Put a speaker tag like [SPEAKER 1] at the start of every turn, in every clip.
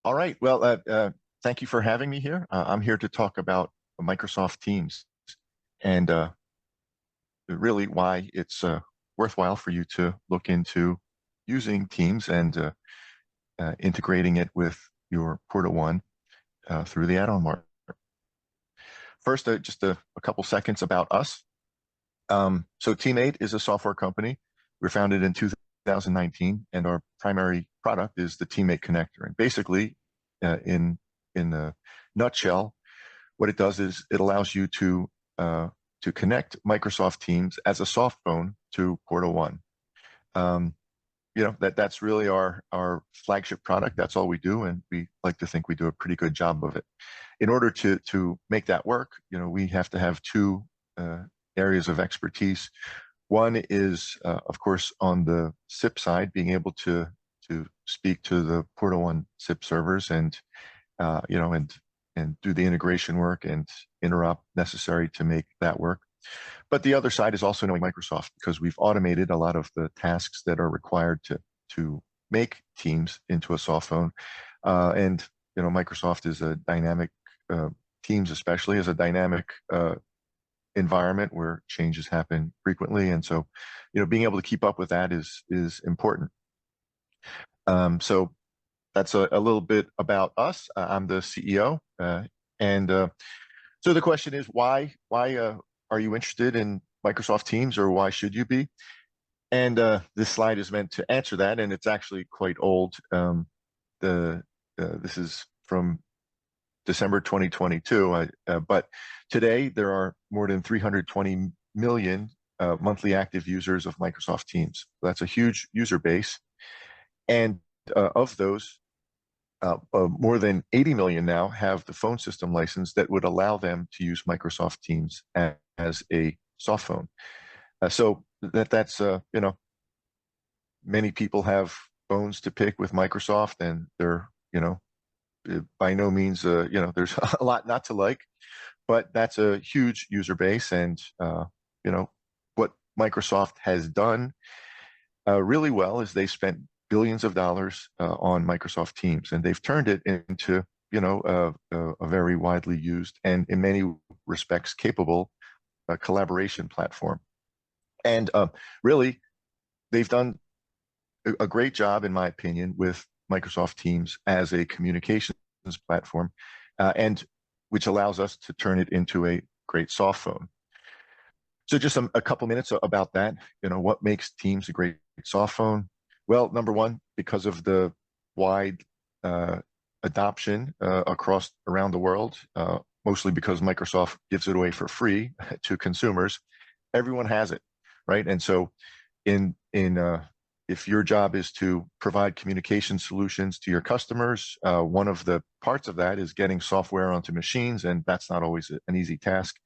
[SPEAKER 1] All right. Well, thank you for having me here. I'm here to talk about Microsoft Teams and really why it's worthwhile for you to look into using Teams and integrating it with your PortaOne through the add-on market. First, just a couple seconds about us. So TeamMate is a software company. We were founded in 2019, and our primary product is the TeamMate connector. And basically, in a nutshell, what it does is it allows you to connect Microsoft Teams as a soft phone to PortaOne. That's really our flagship product. That's all we do, and we like to think we do a pretty good job of it. In order to make that work, we have to have two areas of expertise. One is, of course, on the SIP side, being able to speak to the PortaOne SIP servers and do the integration work and interop necessary to make that work. But the other side is also knowing Microsoft, because we've automated a lot of the tasks that are required to make Teams into a soft phone. And Microsoft is a dynamic, Teams especially is a dynamic environment where changes happen frequently, and so being able to keep up with that is important. So that's a little bit about us. I'm the CEO, and so the question is, why are you interested in Microsoft Teams, or why should you be? And this slide is meant to answer that, and it's actually quite old. This is from December 2022, but today there are more than 320 million monthly active users of Microsoft Teams. That's a huge user base, and of those, more than 80 million now have the phone system license that would allow them to use Microsoft Teams as a soft phone. So that's many people have phones to pick with Microsoft, and they're by no means there's a lot not to like, but that's a huge user base. And what Microsoft has done really well is they spent billions of dollars on Microsoft Teams, and they've turned it into a very widely used and in many respects capable collaboration platform. And really, they've done a great job, in my opinion, with Microsoft Teams as a communications platform, and which allows us to turn it into a great soft phone. So just a couple minutes about that. What makes Teams a great soft phone? Well, number one, because of the wide adoption around the world, mostly because Microsoft gives it away for free to consumers, everyone has it, right? And so if your job is to provide communication solutions to your customers, one of the parts of that is getting software onto machines, and that's not always an easy task.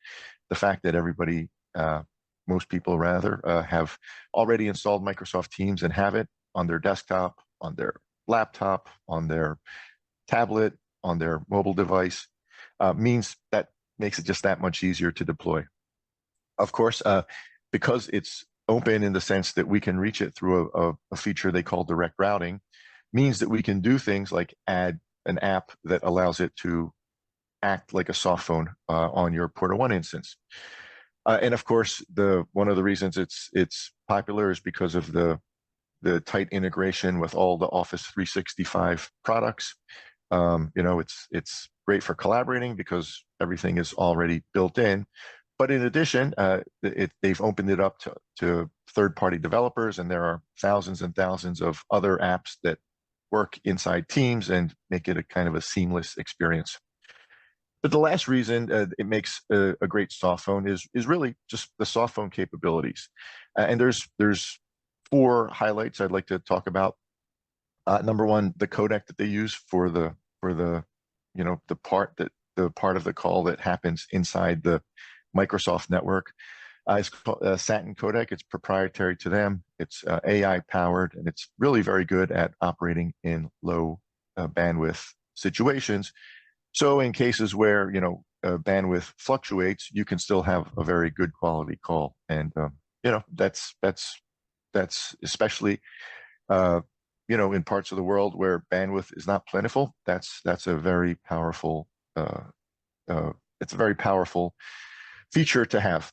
[SPEAKER 1] The fact that most people rather, have already installed Microsoft Teams and have it on their desktop, on their laptop, on their tablet, on their mobile device, means that makes it just that much easier to deploy. Of course, because it's open in the sense that we can reach it through a feature they call direct routing, means that we can do things like add an app that allows it to act like a soft phone on your PortaOne instance. And of course, one of the reasons it's popular is because of the tight integration with all the Office 365 products. It's great for collaborating because everything is already built in. But in addition, they've opened it up to third-party developers, and there are thousands and thousands of other apps that work inside Teams and make it a kind of a seamless experience. But the last reason it makes a great soft phone is really just the soft phone capabilities. And there's four highlights I'd like to talk about. Number one, the codec that they use for the part of the call that happens inside the Microsoft network. It's called Satin codec. It's proprietary to them. It's AI powered, and it's really very good at operating in low bandwidth situations. So in cases where bandwidth fluctuates, you can still have a very good quality call, and that's especially in parts of the world where bandwidth is not plentiful, that's a very powerful uh, it's a very powerful feature to have.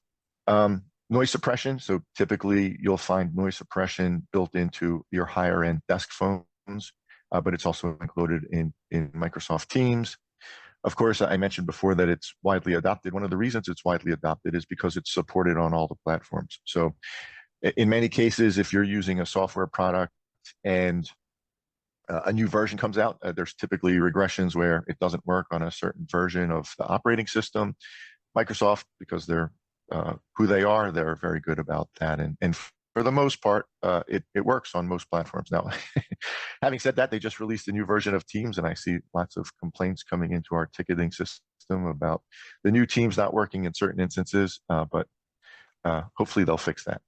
[SPEAKER 1] Noise suppression. So typically you'll find noise suppression built into your higher end desk phones, but it's also included in Microsoft Teams. Of course, I mentioned before that it's widely adopted. One of the reasons it's widely adopted is because it's supported on all the platforms. So in many cases, if you're using a software product and a new version comes out, there's typically regressions where it doesn't work on a certain version of the operating system. Microsoft, because they're who they are, they're very good about that. And for the most part, it works on most platforms. Now, having said that, they just released a new version of Teams, and I see lots of complaints coming into our ticketing system about the new Teams not working in certain instances, but hopefully they'll fix that.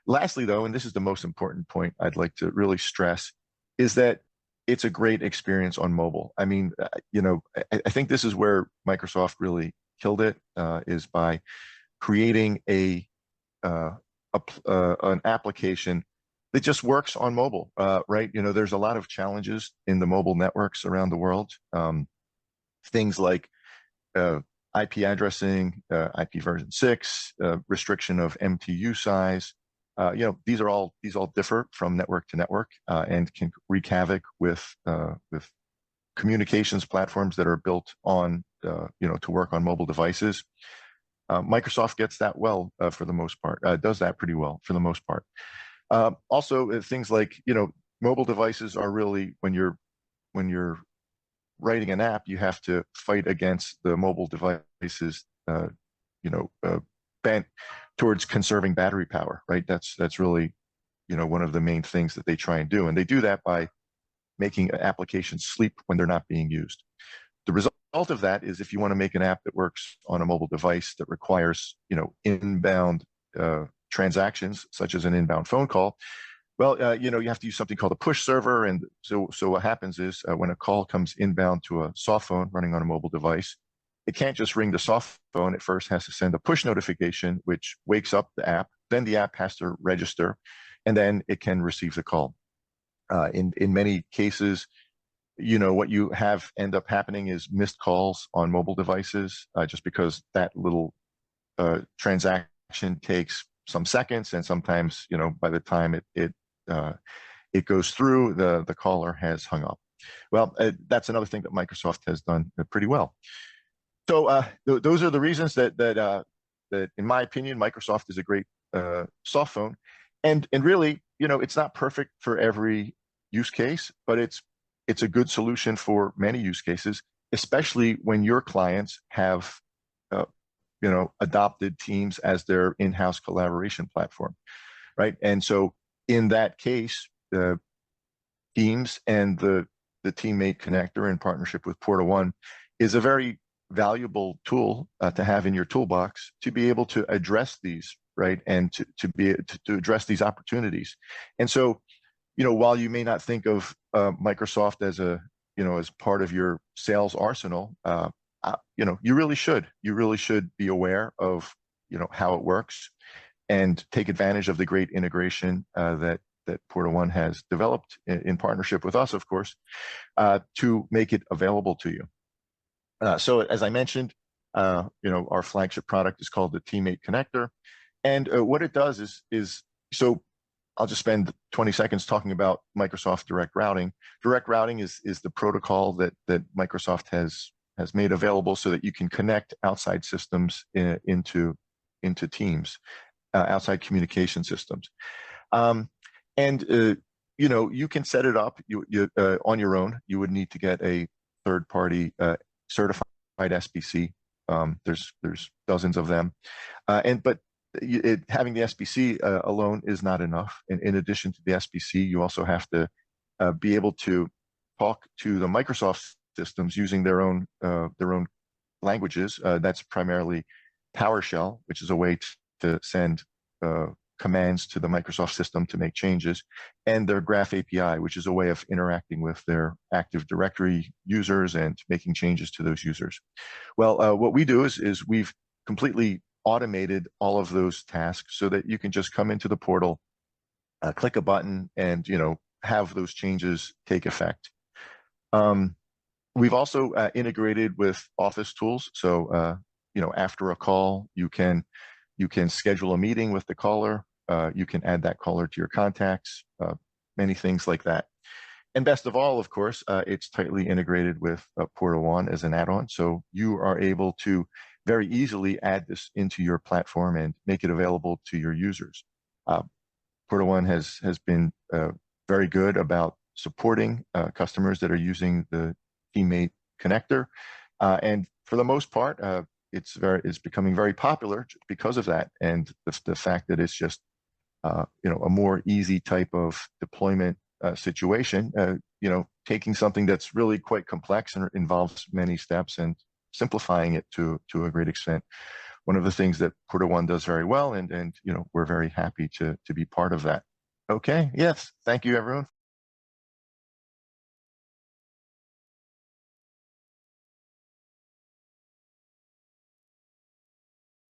[SPEAKER 1] Lastly, though, and this is the most important point I'd like to really stress, is that it's a great experience on mobile. I mean, I think this is where Microsoft really killed it, is by creating an application that just works on mobile, right? There's a lot of challenges in the mobile networks around the world. Things like IP addressing, IP version 6, restriction of MTU size. These all differ from network to network, and can wreak havoc with communications platforms that are built on to work on mobile devices. Microsoft gets that well for the most part, does that pretty well for the most part. Also, things like mobile devices are really, when you're writing an app, you have to fight against the mobile devices, bent towards conserving battery power, right? That's really one of the main things that they try and do, and they do that by making applications sleep when they're not being used. The result of that is, if you want to make an app that works on a mobile device that requires inbound transactions, such as an inbound phone call, well, you have to use something called a push server. And so what happens is, when a call comes inbound to a soft phone running on a mobile device, it can't just ring the soft phone. It first has to send a push notification, which wakes up the app. Then the app has to register, and then it can receive the call. In many cases, what you have end up happening is missed calls on mobile devices, just because that little transaction takes some seconds, and sometimes by the time it goes through, the caller has hung up. Well, that's another thing that Microsoft has done pretty well. So those are the reasons that in my opinion, Microsoft is a great soft phone, and really, it's not perfect for every use case, but it's a good solution for many use cases, especially when your clients have adopted Teams as their in-house collaboration platform, right? And so in that case, the Teams and the TeamMate connector in partnership with PortaOne is a very valuable tool to have in your toolbox to be able to address these, right? And to address these opportunities. And so, while you may not think of Microsoft as as part of your sales arsenal, you really should. You really should be aware of how it works, and take advantage of the great integration that PortaOne has developed in partnership with us, of course, to make it available to you. So as I mentioned, our flagship product is called the TeamMate connector, and what it does is so. I'll just spend 20 seconds talking about Microsoft Direct Routing. Direct Routing is the protocol that Microsoft has made available so that you can connect outside systems into Teams, outside communication systems. You can set it up on your own. You would need to get a third-party certified SBC. There's dozens of them, but having the SBC alone is not enough. And in addition to the SBC, you also have to be able to talk to the Microsoft systems using their own languages. That's primarily PowerShell, which is a way to send commands to the Microsoft system to make changes, and their Graph API, which is a way of interacting with their Active Directory users and making changes to those users. Well, what we do is we've completely automated all of those tasks so that you can just come into the portal, click a button, and have those changes take effect. We've also integrated with Office tools. So, after a call, you can schedule a meeting with the caller. You can add that caller to your contacts, many things like that. And best of all, of course, it's tightly integrated with PortaOne as an add-on. So you are able to very easily add this into your platform and make it available to your users. PortaOne has been very good about supporting customers that are using the TeamMate connector, and for the most part, it's becoming very popular because of that, and the fact that it's just a more easy type of deployment situation. Taking something that's really quite complex and involves many steps and simplifying it to a great extent. One of the things that PortaOne does very well, and we're very happy to be part of that. Okay, yes, thank you everyone